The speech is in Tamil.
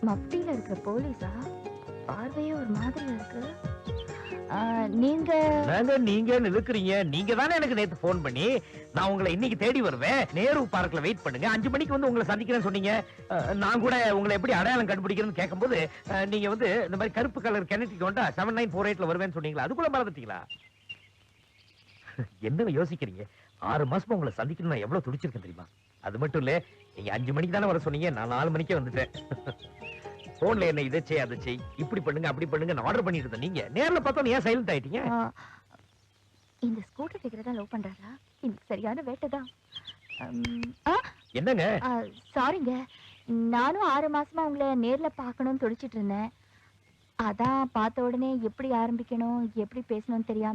மப்டியில இருக்கிற போலீஸா? பார்வையே ஒரு மாதிரியா இருக்கு. நீங்க நீங்கன்னு இழுக்கிறீங்க. நீங்க தானே எனக்கு நேத்து போன் பண்ணி நான் உங்களை இன்னைக்கு தேடி வருவேன், நேரு பார்க்ல வெயிட் பண்ணுங்க, 5 மணிக்கு வந்து உங்களை சந்திக்கிறேன்னு சொன்னீங்க. நான் கூட உங்களை எப்படி அடையாளம் கண்டுபிடிக்கிறேன்னு கேட்கும்போது நீங்க வந்து இந்த மாதிரி கருப்பு கலர் கெனடிக் ஹோண்டா 7948ல வருவேன்னு சொன்னீங்களா? அதுக்குள்ள மறந்துட்டீங்களா? என்ன யோசிக்கிறீங்க? 6 மாசமா உங்களை சந்திக்கணும் நான் எவ்வளவு துடிச்சிருக்கேன் தெரியுமா? அது மட்டும் இல்ல, நீங்க 5 மணிக்கு தானே வர சொன்னீங்க, நான் 4 மணிக்கே வந்துட்டேன். போன்ல என்ன இதை செய் அதை செய், இப்படி பண்ணுங்க அப்படி பண்ணுங்க ஆர்டர் பண்ணிட்டு இருந்தேன். நீங்க நேர்ல பார்த்தா ஏன் சைலண்ட் ஆயிட்டீங்க? இந்த ஸ்கூட்டர் டிக்கெட் லவ் பண்றாரா? இன்னைக்கு சரியான வேட்டைதான். என்னங்க? சாரிங்க, நானும் 6 மாசமா உங்களை நேர்ல பார்க்கணும்னு துடிச்சிட்டு இருந்தேன். அதான் பார்த்த உடனே எப்படி ஆரம்பிக்கணும் எப்படி பேசணும்னு தெரியாம